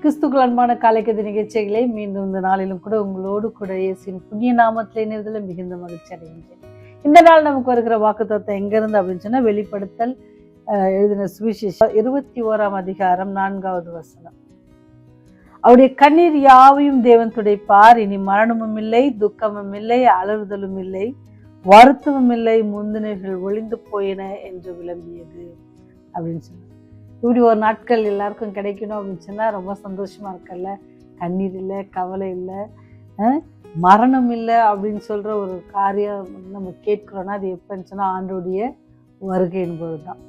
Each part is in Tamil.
கிறிஸ்துக்கள் அன்பான காலைக்கதி நிகழ்ச்சிகளை மீண்டும் இந்த நாளிலும் கூட உங்களோடு கூட இயேசுவின் புண்ணிய நாமத்தில் இணைவதில் மிகுந்த மகிழ்ச்சி அடைகின்றேன். இந்த நாள் நமக்கு வருகிற வாக்குத்தத்தம் எங்கிருந்து அப்படின்னு சொன்னா, வெளிப்படுத்தல் எழுதின சுவிசேஷம் 21ஆம் அதிகாரம் 4வது வசனம். அவருடைய கண்ணீர் யாவையும் தேவன் துடைப்பார், இனி மரணமும் இல்லை, துக்கமும் இல்லை, அலறுதலும் இல்லை, வருத்தமும் இல்லை, முந்தினர்கள் ஒளிந்து போயின என்று விளம்பியது அப்படின்னு சொன்னார். இப்படி ஒரு நாட்கள் எல்லாருக்கும் கிடைக்கணும் அப்படின்னு சொன்னா ரொம்ப சந்தோஷமா இருக்கல்ல. கண்ணீர் இல்லை, கவலை இல்லை, மரணம் இல்லை அப்படின்னு சொல்ற ஒரு காரியம் நம்ம கேட்கிறோன்னா அது எப்படின்னு சொன்னா ஆண்டோடைய வருகை என்பது தான்.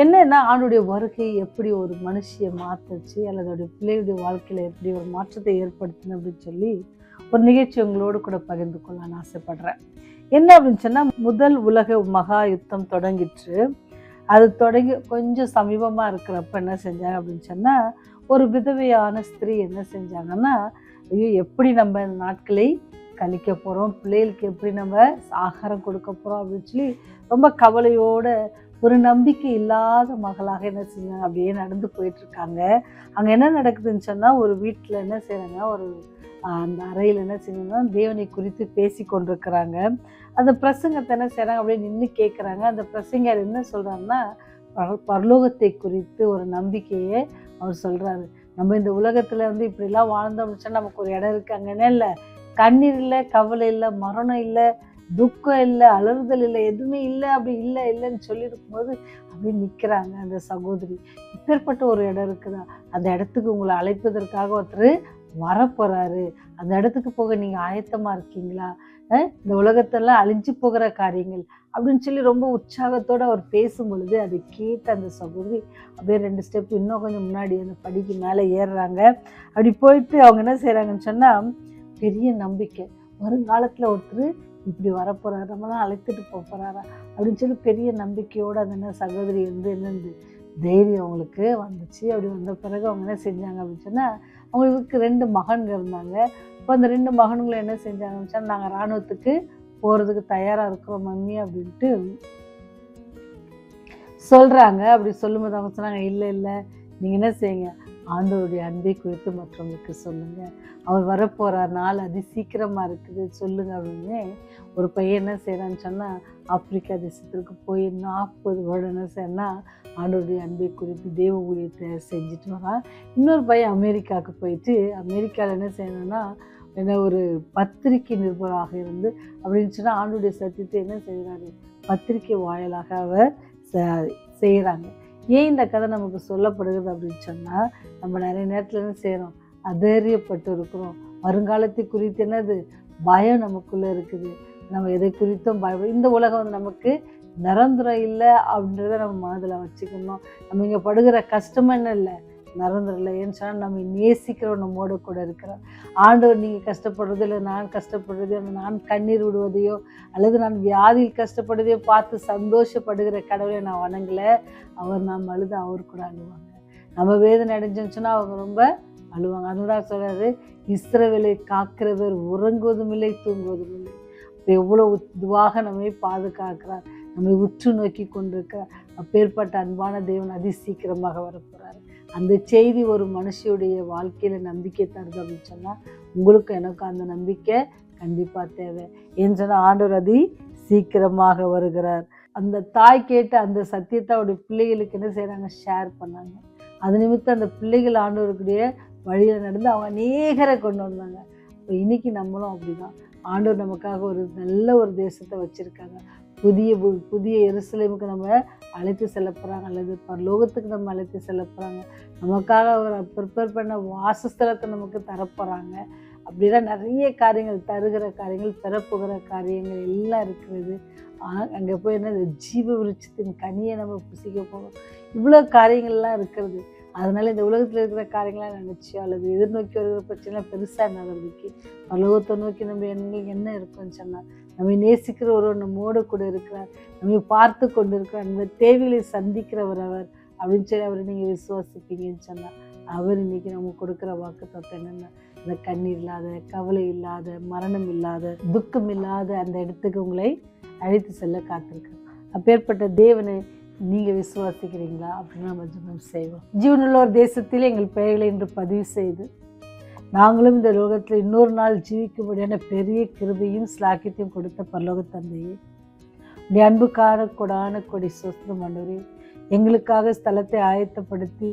என்னன்னா ஆண்டுடைய வருகை எப்படி ஒரு மனுஷியை மாற்றுச்சு அல்லது அவருடைய பிள்ளையுடைய வாழ்க்கையில எப்படி ஒரு மாற்றத்தை ஏற்படுத்தணும் அப்படின்னு சொல்லி ஒரு நிகழ்ச்சி உங்களோடு கூட பகிர்ந்து கொள்ளலான்னு ஆசைப்படுறேன். என்ன அப்படின்னு சொன்னா, முதல் உலக மகா யுத்தம் தொடங்கிட்டு அது தொடங்கி கொஞ்சம் சமீபமாக இருக்கிறப்ப என்ன செஞ்சாங்க அப்படின்னு சொன்னால், ஒரு விதவையான ஸ்திரீ என்ன செஞ்சாங்கன்னா, ஐயோ எப்படி நம்ம நாட்களை கழிக்க போகிறோம், பிள்ளைகளுக்கு எப்படி நம்ம ஆகாரம் கொடுக்க போகிறோம் அப்படின்னு சொல்லி ரொம்ப கவலையோட ஒரு நம்பிக்கை இல்லாத மகளாக என்ன செஞ்சாங்க அப்படியே நடந்து போயிட்டுருக்காங்க. அங்கே என்ன நடக்குதுன்னு சொன்னால், ஒரு வீட்டில் என்ன செய்கிறாங்க, ஒரு அந்த அறையில் என்ன செய்யணும்னா தேவனை குறித்து பேசி கொண்டிருக்கிறாங்க. அந்த பிரசங்கத்தை என்ன செய்கிறாங்க அப்படியே நின்று கேட்குறாங்க. அந்த பிரசங்கர் என்ன சொல்கிறாருன்னா, பரலோகத்தை குறித்து ஒரு நம்பிக்கையை அவர் சொல்கிறாரு. நம்ம இந்த உலகத்தில் இப்படிலாம் வாழ்ந்தோம் அப்படின்னா நமக்கு ஒரு இடம் இருக்குது. அங்கேனே இல்லை, கண்ணீர் இல்லை, கவலை இல்லை, மரணம் இல்லை, துக்கம் இல்லை, அலறுதல் இல்லை, எதுவுமே இல்லை, அப்படி இல்லை இல்லைன்னு சொல்லியிருக்கும்போது அப்படியே நிற்கிறாங்க அந்த சகோதரி. இப்பேற்பட்ட ஒரு இடம் இருக்குதா, அந்த இடத்துக்கு உங்களை அழைப்பதற்காக ஒருத்தர் வரப்போறாரு, அந்த இடத்துக்கு போக நீங்க ஆயத்தமா இருக்கீங்களா, இந்த உலகத்தெல்லாம் அழிஞ்சு போகிற காரியங்கள் அப்படின்னு சொல்லி ரொம்ப உற்சாகத்தோட அவர் பேசும் பொழுது அதை கேட்ட அந்த சகோதரி அப்படியே 2 ஸ்டெப் இன்னும் கொஞ்சம் முன்னாடி அந்த படிக்கு மேலே ஏறுறாங்க. அப்படி போயிட்டு அவங்க என்ன செய்யறாங்கன்னு சொன்னா, பெரிய நம்பிக்கை, வருங்காலத்துல ஒருத்தர் இப்படி வரப்போறாரு, நம்மளாம் அழைத்துட்டு போறாரா அப்படின்னு சொல்லி பெரிய நம்பிக்கையோட அந்த சகோதரி என்னது தைரியம் அவங்களுக்கு வந்துச்சு. அப்படி வந்த பிறகு அவங்க என்ன செஞ்சாங்க அப்படின்னு சொன்னால், அவங்களுக்கு 2 மகன்கள் இருந்தாங்க. இப்போ அந்த 2 மகன்களும் என்ன செஞ்சாங்கன்னு சொன்னால், நாங்கள் இராணுவத்துக்கு போகிறதுக்கு தயாராக இருக்கிறோம் மம்மி அப்படின்ட்டு சொல்கிறாங்க. அப்படி சொல்லும்போது அவங்க சொன்னாங்க, இல்லை இல்லை, நீங்கள் என்ன செய்யுங்க, ஆண்டவருடைய அன்பை குறித்து மற்றவங்களுக்கு சொல்லுங்கள், அவர் வரப்போகிறார், நாள் அதி சீக்கிரமாக இருக்குது சொல்லுங்கள் அப்படின்னு. ஒரு பையன் என்ன செய்கிறான்னு சொன்னால், ஆப்பிரிக்கா தேசத்திற்கு போய் 40 வருடம் என்ன செய்யணும்னா ஆண்டவருடைய அன்பை குறித்து தேவ ஊழியத்தை செஞ்சுட்டு வரான். இன்னொரு பையன் அமெரிக்காவுக்கு போயிட்டு அமெரிக்காவில் என்ன செய்யணும்னா ஒரு பத்திரிகை நிருபராக இருந்து அப்படின்னு சொன்னால் ஆண்டவருடைய சத்தியத்தை என்ன செய்கிறாரு, பத்திரிகை வாயிலாக அவர் செய்கிறாங்க. ஏன் இந்த கதை நமக்கு சொல்லப்படுகிறது அப்படின்னு சொன்னால், நம்ம நிறைய நேரத்தில் என்ன செய்கிறோம், அதைரியப்பட்டு இருக்கிறோம். வருங்காலத்தை குறித்து என்னது பயம் நமக்குள்ளே இருக்குது. நம்ம எதை குறித்தும் பயப்படும். இந்த உலகம் நமக்கு நிரந்தரம் இல்லை அப்படின்றத நம்ம மனதில் வச்சுக்கணும். நம்ம இங்கே படுகிற கஷ்டம் என்ன இல்லை, நிரந்தரம் இல்லை. ஏன்னு சொன்னால் நம்ம நேசிக்கிறோம், நம்மோட கூட இருக்கிறோம். ஆண்டவர் நீங்கள் கஷ்டப்படுறதோ இல்லை நான் கஷ்டப்படுறதையோ, நான் கண்ணீர் விடுவதையோ அல்லது நான் வியாதியில் கஷ்டப்படுறதையோ பார்த்து சந்தோஷப்படுகிற கடவுளை நான் வணங்கலை. அவர் நாம் அழுது அவர் கூட அழுவாங்க. நம்ம வேதனை அடைஞ்சோன்னு சொன்னால் அவங்க ரொம்ப அழுவாங்க. அதனால சொல்கிறாரு, இஸ்ரவேலை காக்கிறவர் உறங்குவதும் இல்லை, தூங்குவதும் இல்லை. எவ்வளோ இதுவாக நம்மை பாதுகாக்கிறார், நம்மை உற்று நோக்கி கொண்டிருக்கிறார். அப்பேற்பட்ட அன்பான தேவன் அதி சீக்கிரமாக வரப்போகிறார். அந்த செய்தி ஒரு மனுஷியுடைய வாழ்க்கையில் நம்பிக்கை தருது அப்படின்னு சொன்னால், உங்களுக்கு எனக்கும் அந்த நம்பிக்கை கண்டிப்பாக தேவை. ஏன்னு சொன்னால் ஆண்டவர் அதி சீக்கிரமாக வருகிறார். அந்த தாய் கேட்ட அந்த சத்தியத்தை அவருடைய பிள்ளைகளுக்கு என்ன செய்கிறாங்க, ஷேர் பண்ணாங்க. அது நிமித்தம் அந்த பிள்ளைகள் ஆண்டவருக்குடைய வழியில் நடந்து அவங்க அநேகரை கொண்டு வந்தாங்க. இப்போ இன்னைக்கு நம்மளும் அப்படிதான். ஆண்டவர் நமக்காக ஒரு நல்ல ஒரு தேசத்தை வச்சுருக்காங்க. புதிய எருசலேமுக்கு நம்ம அழைத்து செல்ல போகிறாங்க, அல்லது பரலோகத்துக்கு நம்ம அழைத்து செல்ல போகிறாங்க. நமக்காக ஒரு ப்ரிப்பேர் பண்ண வாசஸ்தலத்தை நமக்கு தரப்போகிறாங்க. அப்படிலாம் நிறைய காரியங்கள், தருகிற காரியங்கள், பெறப்போகிற காரியங்கள் எல்லாம் இருக்கிறது. அங்கே போய் என்ன ஜீவ விருட்சத்தின் கனியை நம்ம புசிக்க போகிறோம். இவ்வளோ காரியங்கள்லாம் இருக்கிறது. அதனால இந்த உலகத்தில் இருக்கிற காரியங்களாம் நினச்சியோ அல்லது எதிர்நோக்கி வருகிற பிரச்சனைலாம் பெருசாக நடந்துக்கு பரலோகத்தை நோக்கி நம்ம எண்ணங்களுக்கு என்ன இருக்குன்னு சொன்னால், நம்ம நேசிக்கிற ஒருவர் நம்மோடு கூட இருக்கிறார், நம்ம பார்த்து கொண்டு இருக்கிறார், நம்ம தேவைகளை சந்திக்கிறவர் அவர் அப்படின்னு சொல்லி அவரை நீங்கள் விசுவாசிப்பீங்கன்னு சொன்னால், அவர் இன்னைக்கு நமக்கு கொடுக்குற வாக்குத்தத்தம் என்னென்ன, இந்த கண்ணீர் இல்லாத, கவலை இல்லாத, மரணம் இல்லாத, துக்கம் இல்லாத அந்த இடத்துக்கு உங்களை அழைத்து செல்ல காத்திருக்கிறார். அப்பேற்பட்ட தேவனை நீங்கள் விசுவாசிக்கிறீங்களா அப்படின்னு நம்ம ஜெபம் செய்வோம். ஜீவனுள்ள ஒரு தேசத்தில் எங்கள் பெயர்களை இன்று பதிவு செய்து நாங்களும் இந்த லோகத்தில் இன்னொரு நாள் ஜீவிக்கும்படியான பெரிய கிருபையும் ஸ்லாக்கியத்தையும் கொடுத்த பரலோக தந்தையே, உடைய அன்புக்கான கொடான கொடி சோஸ்திரம் ஆண்டவரே, எங்களுக்காக ஸ்தலத்தை ஆயத்தப்படுத்தி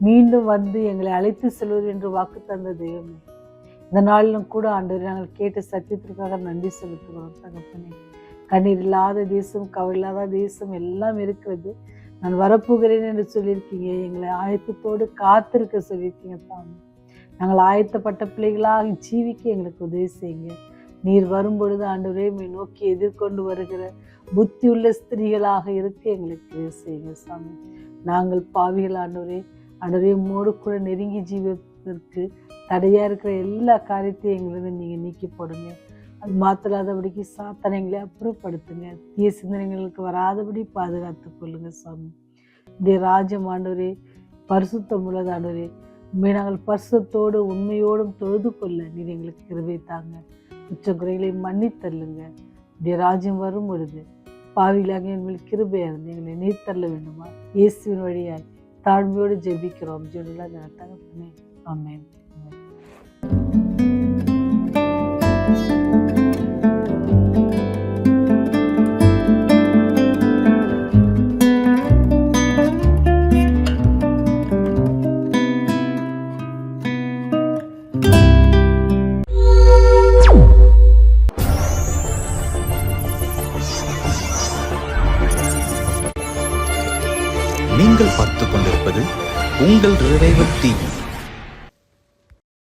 மீண்டும் வந்து எங்களை அழைத்து செல்வது என்று வாக்கு தந்த தெய்வமே, இந்த நாளிலும் கூட ஆண்டவரே நாங்கள் கேட்ட சத்தியத்திற்காக நன்றி செலுத்துகிறோம் தகப்பனே. கண்ணீர் இல்லாத தேசம், கவலை இல்லாத தேசம் எல்லாம் இருக்கிறது. நான் வரப்போகிறேன் என்று சொல்லியிருக்கீங்க. எங்களை ஆயத்தத்தோடு காத்திருக்க சொல்லியிருக்கீங்க தாமே. நாங்கள் ஆயத்தப்பட்ட பிள்ளைகளாக ஜீவிக்க எங்களுக்கு உதவி செய்யுங்க. நீர் வரும்பொழுது ஆண்டவரே நோக்கி எதிர்கொண்டு வருகிற புத்தியுள்ள ஸ்திரீகளாக இருக்க எங்களுக்கு உதவி செய்யுங்க சாமி. நாங்கள் பாவிகள் ஆண்டவரே, ஆண்டவரே உம்மோடு கூட நெருங்கி ஜீவிப்பதற்கு தடையாக இருக்கிற எல்லா காரியத்தையும் எங்களிருந்து நீங்கள் நீக்கி போடுங்க. அது மாத்திராதபடிக்கு சாத்தானை எங்களை அப்புறப்படுத்துங்க. தீய சிந்தனைகளுக்கு வராதபடி பாதுகாத்து கொள்ளுங்க சாமி. இந்த ராஜ்யம் ஆண்டவரே பரிசுத்தம் உள்ளது ஆண்டவரே, நாங்கள் பரிசுத்தோடு உண்மையோடும் தொழுது கொள்ள நீர் எங்களுக்கு கிருபை தாங்க. குற்ற குறைகளை மன்னித்தள்ளுங்க. இப்படி ராஜ்யம் வரும் பொழுது பாவிகளாக எங்களுக்கு கிருபையாக இருந்து எங்களை நீர் தள்ள வேண்டுமா? இயேசுவின் வழியாய் தாழ்மையோடு ஜெபிக்கிறோம். ஜெபில தகப்பனே, ஆமென். நீங்கள் பார்த்துக் கொண்டிருப்பது உங்கள் ரிவைவல் டிவி.